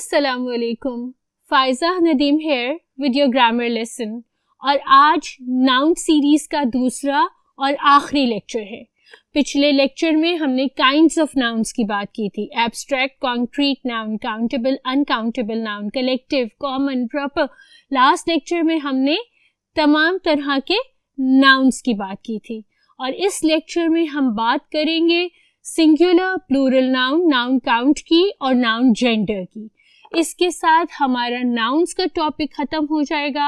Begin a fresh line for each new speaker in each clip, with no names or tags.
अस्सलामुअलैकुम, Faiza Nadeem here with your grammar lesson. और आज नाउन सीरीज का दूसरा और आखिरी लेक्चर है। पिछले लेक्चर में हमने काइंड्स ऑफ नाउन्स की बात की थी। Abstract, concrete noun, countable, uncountable noun, collective, common, proper. Last lecture में हमने तमाम तरह के नाउन्स की बात की थी और इस लेक्चर में हम बात करेंगे singular, plural noun, noun count की और नाउन जेंडर की। इसके साथ हमारा नाउन्स का टॉपिक खत्म हो जाएगा।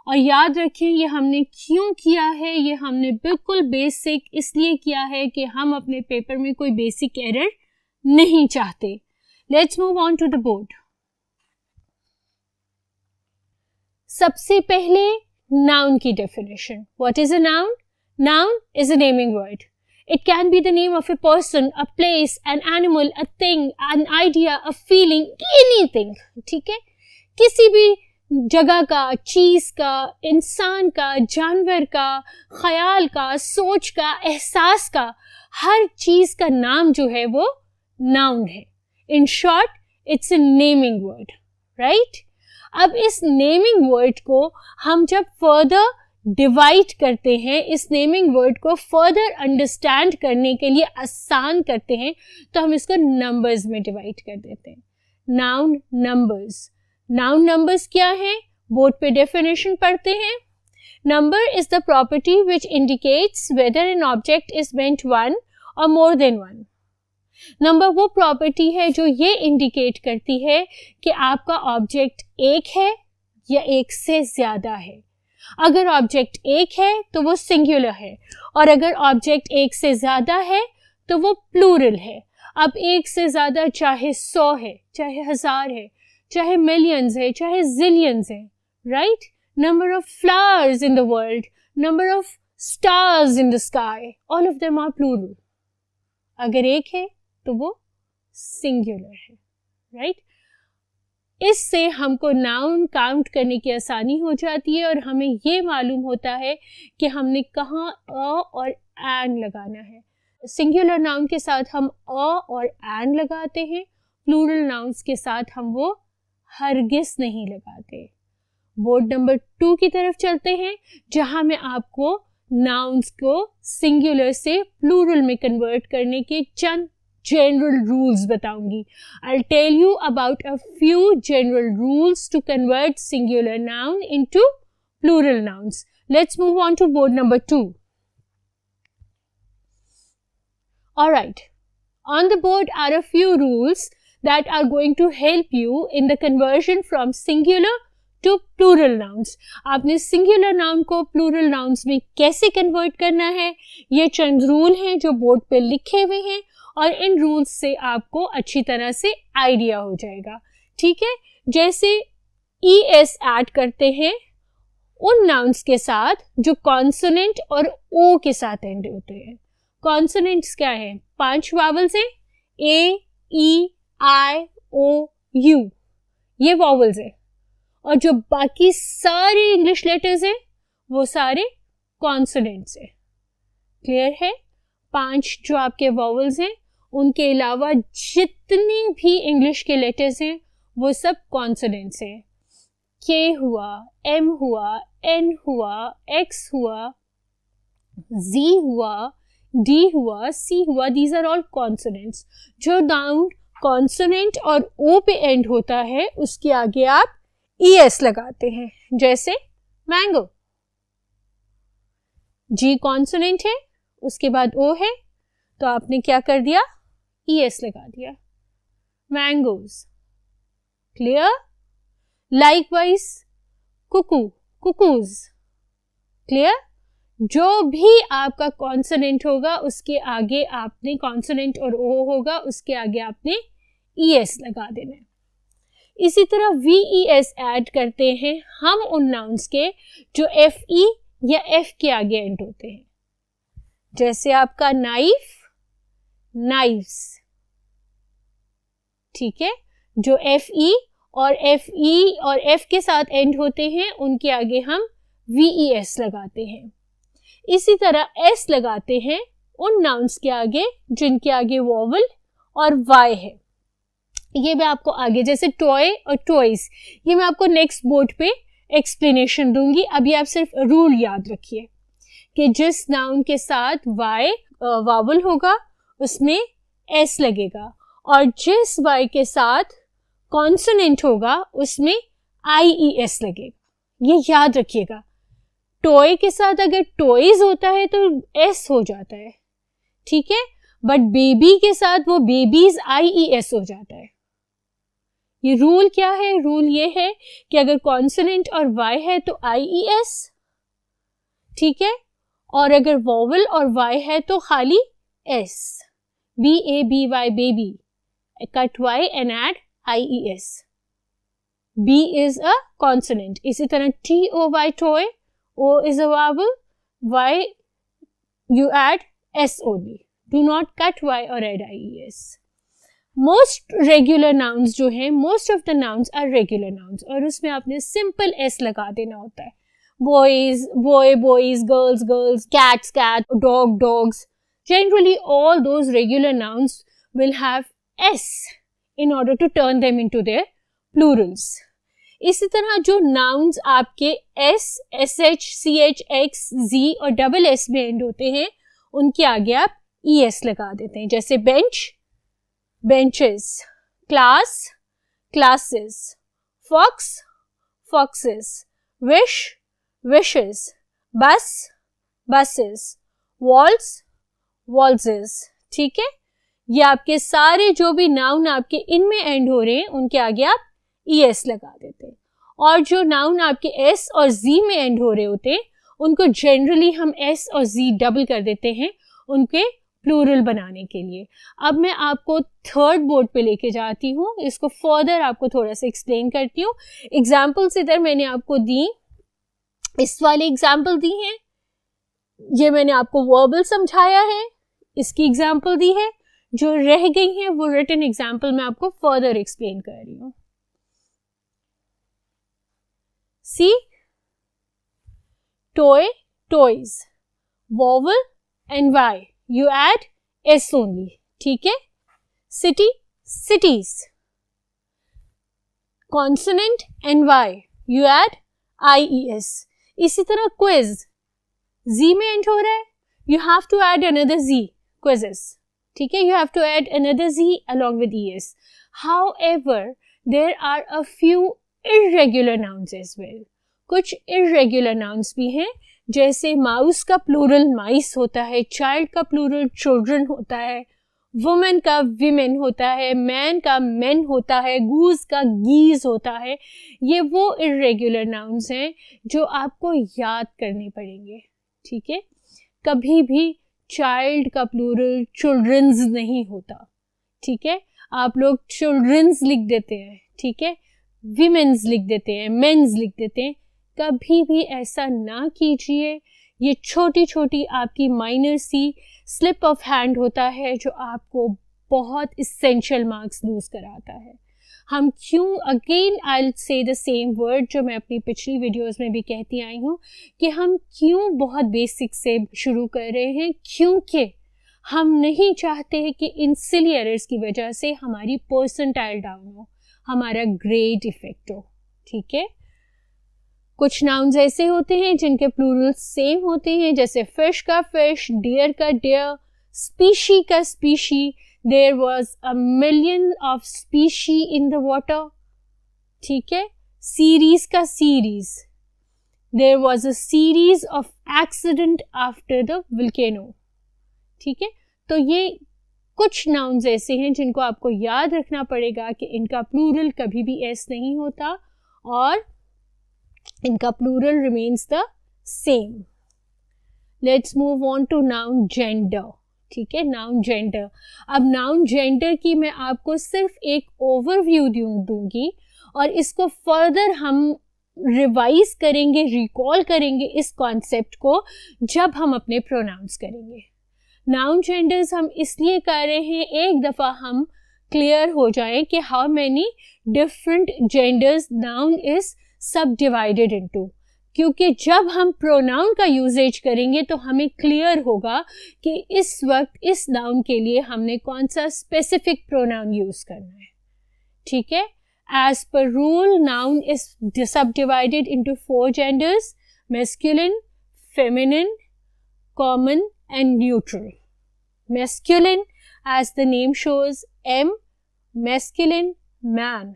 और याद रखें, ये हमने क्यों किया है, ये हमने बिल्कुल बेसिक इसलिए किया है कि हम अपने पेपर में कोई बेसिक एरर नहीं चाहते। Let's move on to the board. सबसे पहले नाउन की definition. What is a noun? Noun is a naming word. It can be the name of a person, a place, an animal, a thing, an idea, a feeling, anything. ठीक है? किसी भी जगह का, चीज का, इंसान का, जानवर का, ख्याल का, सोच का, एहसास का, हर चीज का नाम जो है वो नाउन है। In short, it's a naming word, right? अब इस नेमिंग वर्ड को हम जब फर्दर डिवाइड करते हैं, इस नेमिंग वर्ड को फर्दर अंडरस्टैंड करने के लिए आसान करते हैं, तो हम इसको नंबर्स में डिवाइड कर देते हैं। Noun numbers. नाउन नंबर्स क्या है? बोर्ड पे डेफिनेशन पढ़ते हैं। Number is the property which indicates whether an object is meant one और मोर देन वन। नंबर वो प्रॉपर्टी है जो ये इंडिकेट करती है कि आपका ऑब्जेक्ट एक है या एक से ज्यादा है। अगर ऑब्जेक्ट एक है तो वो सिंगुलर है और अगर ऑब्जेक्ट एक से ज्यादा है तो वो प्लूरल है। अब एक से ज्यादा चाहे 100 है, चाहे 1000 है, चाहे मिलियंस है, चाहे जिलियंस है, right? Number of flowers in the world, number of stars in the sky, all of them are plural. अगर एक है तो वो सिंगुलर है, राइट? इससे हमको नाउन काउंट करने की आसानी हो जाती है और हमें ये मालूम होता है कि हमने कहाँ अ और एन लगाना है। सिंगुलर नाउन के साथ हम अ और एन लगाते हैं, प्लूरल नाउन्स के साथ हम वो हरगिज नहीं लगाते। बोर्ड नंबर 2 की तरफ चलते हैं, जहां मैं आपको नाउन्स को सिंगुलर से प्लूरल में कन्वर्ट करने के चंद general rules बताऊंगी। I'll tell you about a few general rules to convert singular noun into plural nouns. Let's move on to board number 2. Alright, on the board are a few rules that are going to help you in the conversion from singular to plural nouns. आपने singular noun को plural nouns में कैसे convert करना है, ये चंद rule हैं जो board पे लिखे हुए हैं और इन रूल्स से आपको अच्छी तरह से आइडिया हो जाएगा। ठीक है? जैसे ES ऐड करते हैं उन नाउन्स के साथ जो कॉन्सोनेंट और O के साथ एंड होते हैं। कॉन्सोनेंट्स क्या है? 5 वावल्स हैं, A, E, I, O, U, ये वावल्स हैं। और जो बाकी सारे इंग्लिश लेटर्स हैं वो सारे कॉन्सोनेंट्स हैं। क्लियर है? 5 जो आपके वावल्स हैं, उनके अलावा जितने भी इंग्लिश के लेटर्स हैं वो सब कॉन्सोनेंट्स हैं। K हुआ, M हुआ, N हुआ, X हुआ, Z हुआ, D हुआ, C हुआ, these are all consonants। जो नाउन कॉन्सोनेंट और O पे एंड होता है उसके आगे आप ES लगाते हैं, जैसे मैंगो। G कॉन्सोनेंट है, उसके बाद O है, तो आपने क्या कर दिया? ES लगा दिया, mangoes. Clear? Likewise cuckoo, cuckoos. Clear? जो भी आपका कॉन्सोनेंट होगा उसके आगे आपने कॉन्सोनेंट और O होगा उसके आगे आपने ES लगा देना है। इसी तरह VES ऐड करते हैं हम उन नाउन्स के जो FE या F के आगे एंड होते हैं, जैसे आपका नाइफ, नाइव्स। ठीक है? जो FE और FE और F के साथ एंड होते हैं उनके आगे हम VES लगाते हैं। इसी तरह S लगाते हैं उन नाउन्स के आगे जिनके आगे वोवल और Y है। ये मैं आपको आगे, जैसे टॉय और टॉयज, ये मैं आपको नेक्स्ट बोर्ड पे एक्सप्लेनेशन दूंगी. अभी आप सिर्फ रूल याद रखिए कि जिस नाउन के साथ वाई वावल होगा उसमें एस लगेगा, और जिस वाई के साथ कॉन्सोनेंट होगा उसमें IES लगेगा. ये याद रखिएगा. टॉय के साथ अगर टॉयज होता है तो एस हो जाता है, ठीक है, बट बेबी के साथ वो बेबीज IES हो जाता है. ये रूल क्या है? रूल ये है कि अगर कॉन्सोनेंट और वाई है तो IES, ठीक है, और अगर वोवल और वाई है तो खाली S. BABY baby, cut Y and add IES. B is a consonant. इसी तरह TOY toy, O is a vowel, Y you add S only. Do not cut Y or add IES. Most regular nouns जो हैं, most of the nouns are regular nouns, और उसमें आपने simple S लगा देना होता है. Boys, boys, girls, cats, dogs. Generally, all those regular nouns will have S in order to turn them into their plurals. इसी तरह जो nouns आपके S, SH, CH, X, Z और double S में end होते हैं, उनके आगे आप ES लगा देते हैं. जैसे bench, benches, class, classes, fox, foxes, wish, wishes, bus, buses, waltz, waltzes. ठीक है, ये आपके सारे जो भी नाउन आपके इनमें एंड हो रहे हैं उनके आगे आप ES लगा देते हैं, और जो नाउन आपके S और Z में एंड हो रहे होते हैं उनको जनरली हम S और Z डबल कर देते हैं उनके प्लूरल बनाने के लिए. अब मैं आपको थर्ड बोर्ड पे लेके जाती हूँ, इसको फर्दर आपको थोड़ा सा एक्सप्लेन करती हूँ. एग्जाम्पल्स इधर मैंने आपको दी, इस वाली एग्जाम्पल दी है, ये मैंने आपको वर्बल समझाया है, इसकी एग्जाम्पल दी है, जो रह गई है वो रिटन एग्जाम्पल मैं आपको फर्दर एक्सप्लेन कर रही हूँ. See, toy, toys, vowel and Y you add S only, ठीक है. City, cities, consonant and Y you add IES. इसी तरह quiz, Z में end हो रहा है, you have to add another Z, quizzes, ठीक है, you have to add another Z along with ES. However, there are a few irregular nouns as well. कुछ irregular nouns भी हैं, जैसे माउस का प्लूरल माइस होता है, चाइल्ड का प्लूरल चिल्ड्रन होता है, वुमेन का विमेन होता है, मैन का मेन होता है, गूज का गीज होता है. ये वो इर्रेगुलर नाउन्स हैं जो आपको याद करने पड़ेंगे, ठीक है. कभी भी चाइल्ड का प्लूरल चिल्ड्रंस नहीं होता, ठीक है. आप लोग चिल्ड्रंस लिख देते हैं, ठीक है, विमेन्स लिख देते हैं, मेन्स लिख देते हैं. कभी भी ऐसा ना कीजिए. ये छोटी छोटी आपकी माइनर सी स्लिप ऑफ हैंड होता है जो आपको बहुत इसेंशियल मार्क्स लूज कराता है. हम क्यों, अगेन आई से द सेम वर्ड जो मैं अपनी पिछली वीडियोस में भी कहती आई हूँ, कि हम क्यों बहुत बेसिक से शुरू कर रहे हैं, क्योंकि हम नहीं चाहते कि इन सिली एरर्स की वजह से हमारी परसेंटाइल डाउन हो, हमारा ग्रेड इफेक्ट हो, ठीक है. कुछ नाउन्स ऐसे होते हैं जिनके प्लूरल सेम होते हैं, जैसे फिश का फिश, डियर का डियर, स्पीशी का species. There was a million of species in the water, ठीक है. सीरीज का series, there was a series of accident after the volcano, ठीक है. तो ये कुछ नाउन्स ऐसे हैं जिनको आपको याद रखना पड़ेगा कि इनका प्लूरल कभी भी एस नहीं होता और इनका plural remains the same. Let's move on to noun gender, ठीक है. नाउन जेंडर, अब नाउन जेंडर की मैं आपको सिर्फ एक ओवरव्यू दूंगी और इसको फर्दर हम रिवाइज करेंगे, रिकॉल करेंगे इस कॉन्सेप्ट को जब हम अपने प्रोनाउंस करेंगे. नाउन जेंडर्स हम इसलिए कर रहे हैं, एक दफ़ा हम क्लियर हो जाए कि how many different genders noun is सब डिवाइडेड इनटू, क्योंकि जब हम प्रोनाउन का यूजेज करेंगे तो हमें क्लियर होगा कि इस वक्त इस नाउन के लिए हमने कौन सा स्पेसिफिक प्रोनाउन यूज करना है, ठीक है. As per rule, noun is subdivided into 4 genders: masculine, feminine, common and neutral. Masculine, as the name shows, M, masculine, man.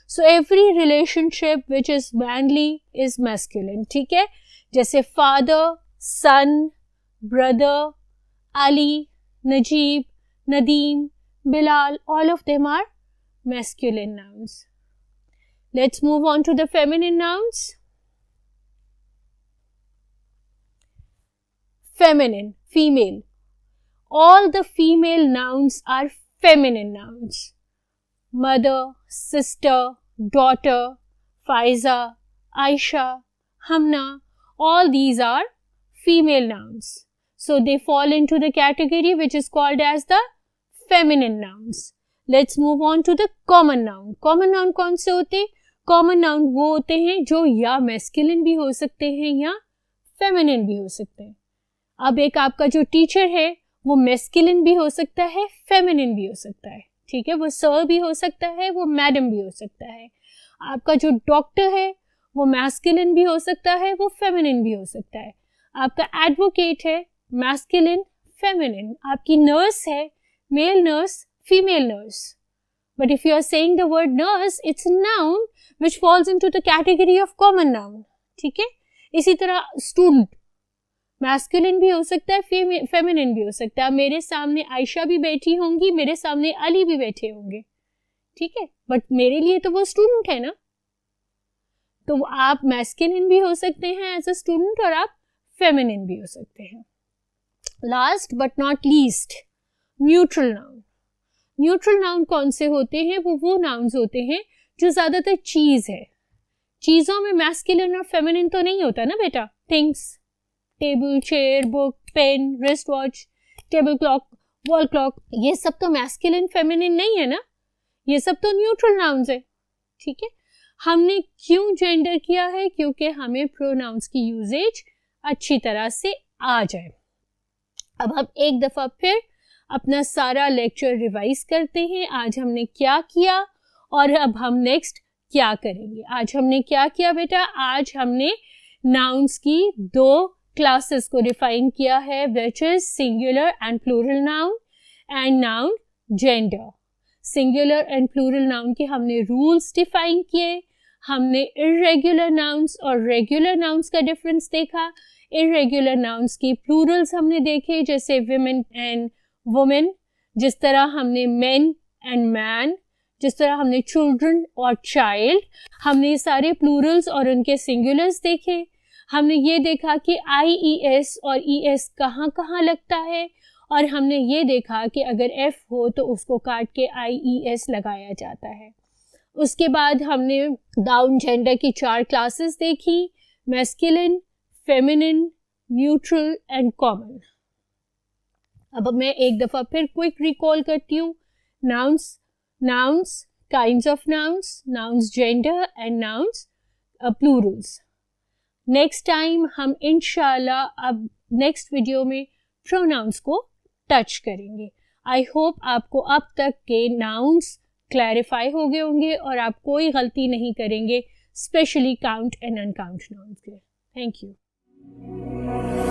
So every relationship which is manly is masculine. ठीक है. जैसे father, son, brother, Ali, Najib, Nadeem, Bilal, all of them are masculine nouns. Let's move on to the feminine nouns. Feminine, female. All the female nouns are feminine nouns. Mother, sister, daughter, Faiza, Aisha, Hamna, all these are female nouns. So they fall into the category which is called as the feminine nouns. Let's move on to the common noun. Common noun कौन से होते हैं? Common noun वो होते हैं जो या masculine भी हो सकते हैं या feminine भी हो सकते हैं. अब एक आपका जो टीचर है वो masculine भी हो सकता है, feminine भी हो सकता है. ठीक है, वो सर भी हो सकता है, वो मैडम भी हो सकता है. आपका जो डॉक्टर है वो masculine भी हो सकता है, वो feminine भी हो सकता है. आपका एडवोकेट है, masculine, feminine. आपकी नर्स है, male nurse, female nurse. But if you are saying the word nurse, it's a noun which falls into the category of common noun. ठीक है. इसी तरह student, masculine भी हो सकता है, feminine भी हो सकता है. मेरे सामने आयशा भी बैठी होंगी, मेरे सामने अली भी बैठे होंगे. ठीक है, बट मेरे लिए तो वो स्टूडेंट है ना. तो आप masculine भी हो सकते हैं एज अ स्टूडेंट और आप feminine भी हो सकते हैं. Last but not least, neutral noun. Neutral noun कौन से होते हैं? वो नाउन्स होते हैं जो ज्यादातर चीज है. चीजों में मैस्कुलिन और फेमिनिन तो नहीं होता ना बेटा. Things, table, chair, book, pen, wrist watch, table clock, wall clock, ये सब तो मैस्कुलिन फेमिनिन नहीं है ना. ये सब तो न्यूट्रल नाउन्स है. ठीक है. हमने क्यों जेंडर किया है? क्योंकि हमें प्रोनाउंस की यूजेज अच्छी तरह से आ जाए. अब हम एक दफा फिर अपना सारा लेक्चर रिवाइज करते हैं. आज हमने क्या किया और अब हम नेक्स्ट क्या करेंगे. आज हमने क्या किया बेटा? आज हमने नाउन्स की 2 क्लासेस को डिफाइन किया है, which is singular and plural noun and noun gender. Singular and plural noun के हमने रूल्स डिफाइन किए. हमने इर्रेगुलर नाउन्स और रेगुलर नाउन्स का डिफरेंस देखा. इर्रेगुलर नाउन्स की प्लूरल्स हमने देखे, जैसे विमेन एंड वुमेन, जिस तरह हमने मेन एंड मैन, जिस तरह हमने चिल्ड्रन और चाइल्ड. हमने सारे प्लूरल्स और उनके सिंगुलर्स देखे. हमने ये देखा कि IES और ES कहाँ कहाँ लगता है और हमने ये देखा कि अगर F हो तो उसको काट के IES लगाया जाता है. उसके बाद हमने नाउन जेंडर की 4 क्लासेस देखी, masculine, feminine, neutral and common. अब मैं एक दफा फिर क्विक रिकॉल करती हूँ. Nouns, kinds of nouns, nouns gender and nouns Plurals. Next time हम इंशाल्लाह अब नेक्स्ट वीडियो में प्रोनाउंस को टच करेंगे. आई होप आपको अब तक के नाउन्स क्लैरिफाई हो गए होंगे और आप कोई गलती नहीं करेंगे, specially count and uncount nouns के. Thank you.